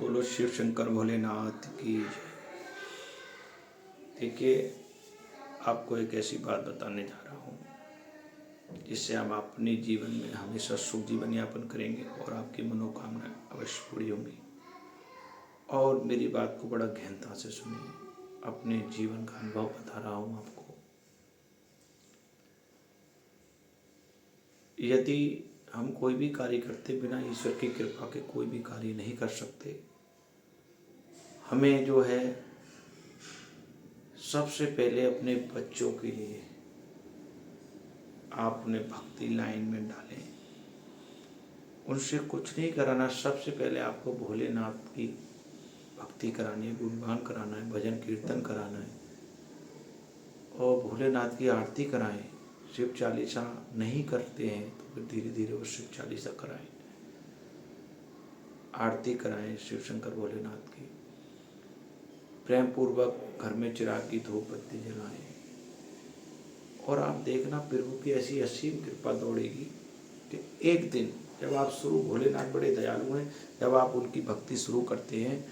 बोलो शिव शंकर भोलेनाथ की जय। देखिए, आपको एक ऐसी बात बताने जा रहा हूँ जिससे हम अपने जीवन में हमेशा सुख जीवन यापन करेंगे और आपकी मनोकामना अवश्य पूरी होंगी। और मेरी बात को बड़ा गहनता से सुनिए, अपने जीवन का अनुभव बता रहा हूँ आपको। यदि हम कोई भी कार्य करते बिना ईश्वर की कृपा के कोई भी कार्य नहीं कर सकते। हमें जो है सबसे पहले अपने बच्चों के लिए आप उन्हें भक्ति लाइन में डालें। उनसे कुछ नहीं कराना, सबसे पहले आपको भोलेनाथ की भक्ति करानी है, गुणगान कराना है, भजन कीर्तन कराना है और भोलेनाथ की आरती कराएं। शिव चालीसा नहीं करते हैं तो फिर धीरे धीरे वो शिव चालीसा कराएं, आरती कराएं शिव शंकर भोलेनाथ की। प्रेम पूर्वक घर में चिराग की धूप बत्ती जलाएं और आप देखना प्रभु की ऐसी असीम कृपा दौड़ेगी कि एक दिन जब आप शुरू, भोलेनाथ बड़े दयालु हैं, जब आप उनकी भक्ति शुरू करते हैं,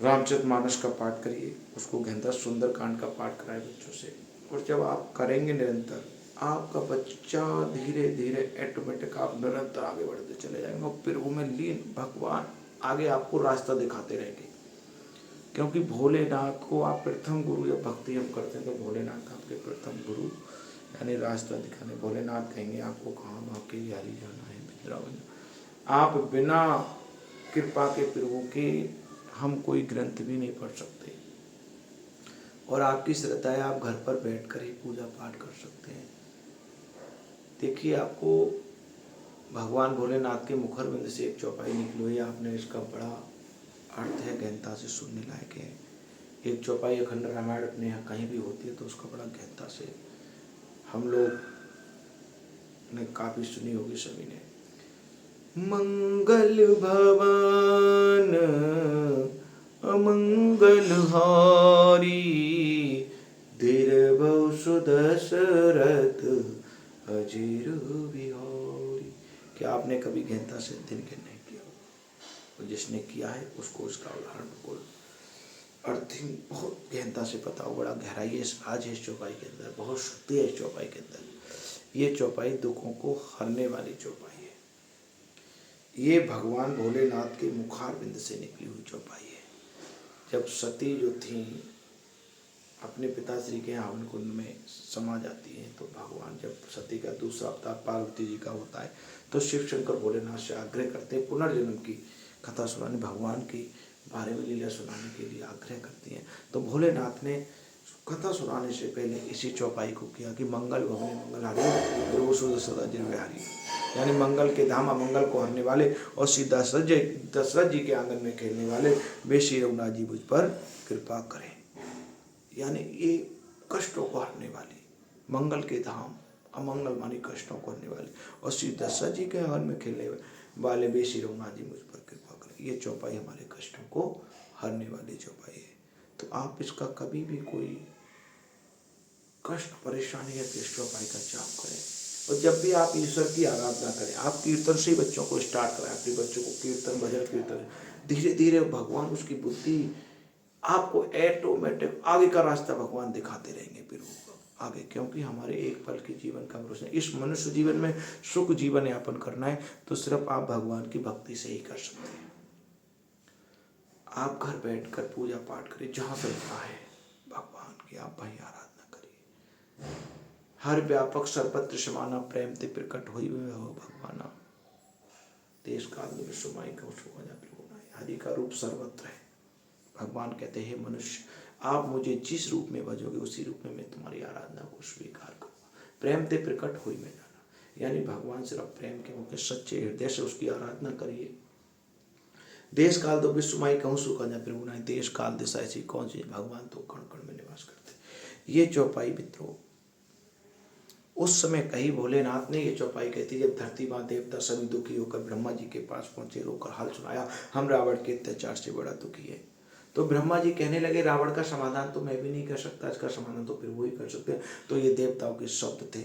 रामचरितमानस का पाठ करिए, उसको गहनता सुंदर कांड का पाठ कराए बच्चों से। और जब आप करेंगे निरंतर, आपका बच्चा धीरे धीरे ऑटोमेटिक आप निरंतर आगे बढ़ते चले जाएंगे और प्रभु में लीन, भगवान आगे आपको रास्ता दिखाते रहेंगे। क्योंकि भोलेनाथ को आप प्रथम गुरु, जब भक्ति हम करते हैं तो भोलेनाथ आपके प्रथम गुरु यानी रास्ता दिखाने। भोलेनाथ कहेंगे आपको कहाँ बाकी यारी जाना है वृंदावन। आप बिना कृपा के प्रभु के हम कोई ग्रंथ भी नहीं पढ़ सकते और आपकी श्रद्धा है, आप घर पर बैठकर ही पूजा पाठ कर सकते हैं। देखिए, आपको भगवान भोलेनाथ के मुखरबिंद से एक चौपाई निकली हुई है, आपने इसका बड़ा अर्थ है, गहनता से सुनने लायक है। एक चौपाई अखंड रामायण अपने यहाँ कहीं भी होती है तो उसका बड़ा गहनता से हम लोग ने काफी सुनी होगी सभी ने। मंगल भवन अमंगल हारी, दीर्घौ सुदशरथ अजीर बिहारी। क्या आपने कभी गहनता से दिन के नहीं किया? और जिसने किया है उसको उसका उदाहरण बिल्कुल अर्थिंग बहुत गहनता से पता हो। बड़ा गहराई है आज इस चौपाई के अंदर, बहुत शक्ति है इस चौपाई के अंदर। ये चौपाई दुखों को हरने वाली चौपाई है। ये भगवान भोलेनाथ के मुखारबिंद से निकली हुई चौपाई है। जब सती जो थी अपने पिताश्री के हवन कुंड में समा जाती है तो भगवान, जब सती का दूसरा अवतार पार्वती जी का होता है तो शिव शंकर भोलेनाथ से आग्रह करते हैं पुनर्जन्म की कथा सुनाने, भगवान की बारे में लीला सुनाने के लिए आग्रह करती हैं। तो भोलेनाथ ने कथा सुनाने से पहले इसी चौपाई को किया कि मंगल भवने मंगल हारी, ध्रुव सुध सदा जिर बिहारी, यानी मंगल के धाम अमंगल को हरने वाले और सीधा दशरथ जी के आंगन में खेलने वाले वे श्री रघुनाथ जी मुझ पर कृपा करें। यानी ये कष्टों को हरने वाली, मंगल के धाम अमंगल मानी कष्टों को हरने वाली और श्री दशरथ जी के आंगन में खेलने वाले वे श्री रघुनाथ जी मुझ पर कृपा करें। ये चौपाई हमारे कष्टों को हरने वाली चौपाई है। तो आप इसका कभी भी कोई कष्ट परेशानी है तो इस चौपाई का जाप करें। और जब भी आप ईश्वर की आराधना करें, आप कीर्तन से ही बच्चों को स्टार्ट कराएं। अपने बच्चों को कीर्तन, भजन कीर्तन, धीरे धीरे भगवान उसकी बुद्धि आपको ऑटोमेटिक आगे का रास्ता भगवान दिखाते रहेंगे फिर आगे। क्योंकि हमारे एक पल के जीवन का भरोसा, इस मनुष्य जीवन में सुख जीवन यापन करना है तो सिर्फ आप भगवान की भक्ति से ही कर सकते हैं। आप घर बैठकर पूजा पाठ करिए, जहाँ बनता है भगवान की आप वही आराधना करिए। हर व्यापक सर्वत्र समाना प्रेम ते प्रकट हुई हो भगवाना, देश काल में विश्वमाई का हरि का रूप सर्वत्र है। भगवान कहते हैं मनुष्य, आप मुझे जिस रूप में भजोगे उसी रूप में मैं तुम्हारी आराधना को स्वीकार करूँगा। प्रेम ते प्रकट हुई में जाना, यानी भगवान सिर्फ प्रेम के मुख्य सच्चे हृदय से उसकी आराधना करिए। देश काल तो विश्वमाई कहूँ सुखा जा प्रभु ना, देश काल दिशा ऐसी कौन सी, भगवान तो कण कण में निवास करते। ये चौपाई मित्रों उस समय कही भोलेनाथ ने, ये चौपाई कहती जब धरती माँ देवता सभी दुखी होकर ब्रह्मा जी के पास पहुंचे, रोकर हाल सुनाया हम रावण के अत्याचार से बड़ा दुखी है। तो ब्रह्मा जी कहने लगे रावण का समाधान तो मैं भी नहीं कर सकता, इसका समाधान तो फिर वो ही कर सकते हैं। तो ये देवताओं के शब्द थे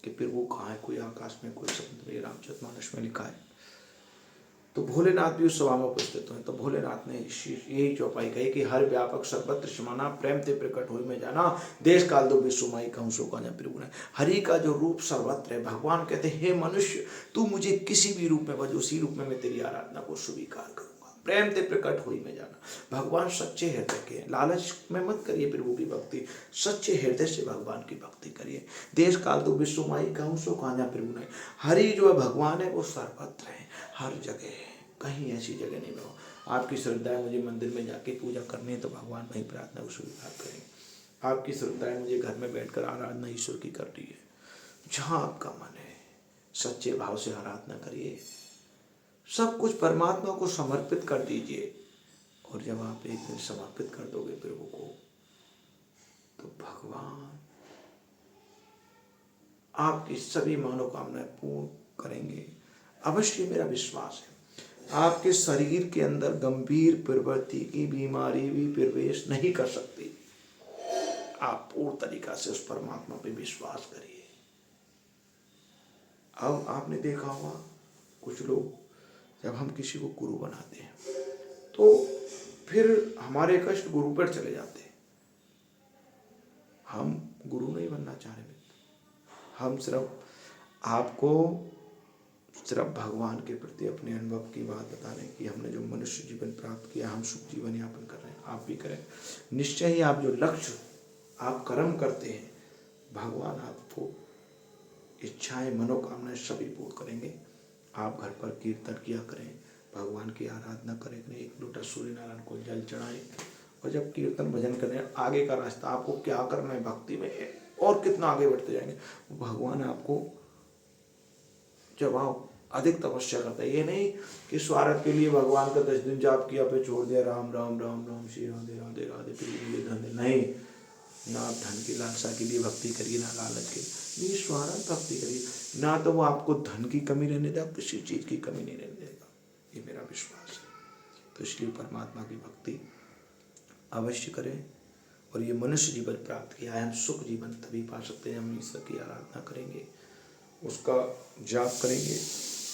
कि फिर वो कहाँ है, कोई आकाश में, कोई समुद्र में, रामचरितमानस में लिखा है। तो भोलेनाथ भी उस सभा में उपस्थित हुए। तो भोलेनाथ ने यही चौपाई कही कि हर व्यापक सर्वत्र समाना, प्रेम ते प्रकट हुई में जाना, देश काल दो विश्वमाई कहूँ सो का प्रभु ने। हरि का जो रूप सर्वत्र है। भगवान कहते हे मनुष्य, तू मुझे किसी भी रूप में बज, उसी रूप में मैं तेरी आराधना को स्वीकार करूंगा। प्रेम ते प्रकट हुई में जाना। भगवान सच्चे हृदय के, लालच में मत करिए प्रभु की भक्ति, सच्चे हृदय से भगवान की भक्ति करिए। देश काल तो विश्वमाई कहूँ सो कान्हा प्रभु ने। हरि जो है भगवान है वो सर्वत्र है, हर जगह है, कहीं ऐसी जगह नहीं हो। आपकी श्रद्धा है मुझे मंदिर में जाके पूजा करनी है तो भगवान वहीं प्रार्थना को स्वीकार करेंगे। आपकी श्रद्धा है मुझे घर में बैठकर आराधना ईश्वर की करनी है, जहाँ आपका मन है सच्चे भाव से आराधना करिए, सब कुछ परमात्मा को समर्पित कर दीजिए। और जब आप एक दिन समर्पित कर दोगे प्रभु को, तो भगवान आपकी सभी मनोकामनाएं पूर्ण करेंगे। अवश्य मेरा विश्वास है आपके शरीर के अंदर गंभीर प्रवृत्ति की बीमारी भी प्रवेश नहीं कर सकती। आप पूर्ण तरीका से उस परमात्मा पे विश्वास करिए। अब आपने देखा होगा कुछ लोग जब हम किसी को गुरु बनाते हैं तो फिर हमारे कष्ट गुरु पर चले जाते हैं। हम गुरु नहीं बनना चाह रहे मित्र, हम सिर्फ आपको सिर्फ भगवान के प्रति अपने अनुभव की बात बता रहे हैं कि हमने जो मनुष्य जीवन प्राप्त किया, हम सुख जीवन यापन कर रहे हैं, आप भी करें। निश्चय ही आप जो लक्ष्य आप कर्म करते हैं, भगवान आपको इच्छाएं मनोकामनाएं सभी पूर्ण करेंगे। आप घर पर कीर्तन किया करें, भगवान की आराधना करें, एक लोटा सूर्य नारायण को जल चढ़ाएं, और जब कीर्तन भजन करें, आगे का रास्ता आपको क्या करना है भक्ति में और कितना आगे बढ़ते जाएंगे, भगवान आपको जब आप अधिक तपस्या करता है। ये नहीं कि स्वार्थ के लिए भगवान का 10 दिन जाप किया फिर छोड़ दिया, राम राम राम राम श्री राधे राधे राधे फिर धन नहीं। ना आप धन की लालसा के लिए भक्ति करिए, ना लालच के लिए स्वार्थ भक्ति करिए, ना तो वो आपको धन की कमी रहने देगा, किसी चीज की कमी नहीं रहने देगा, ये मेरा विश्वास है। तो इसलिए परमात्मा की भक्ति अवश्य करें। और ये मनुष्य जीवन प्राप्त किया है, हम सुख जीवन तभी पा सकते हैं हम ईश्वर की आराधना करेंगे, उसका जाप करेंगे।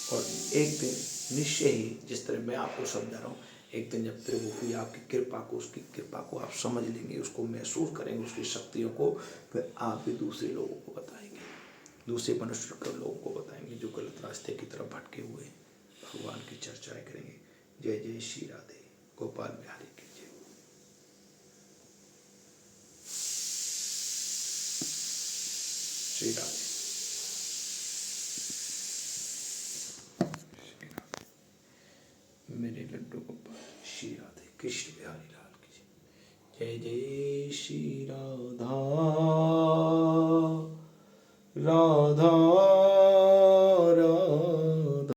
और एक दिन निश्चय ही, जिस तरह मैं आपको समझा रहा हूँ, एक दिन जब प्रभु की आपकी कृपा को, उसकी कृपा को आप समझ लेंगे, उसको महसूस करेंगे, उसकी शक्तियों को, फिर आप भी दूसरे लोगों को बताएंगे, दूसरे मनुष्य के लोगों को बताएंगे जो गलत रास्ते की तरफ भटके हुए, भगवान की चर्चाएं करेंगे। जय जय श्री राधे, गोपाल बिहारी की जय। श्री राधे। मेरे लड्डू गोपाल श्री राधे, कृष्ण बिहारी लाल की जय। जय श्री राधा राधा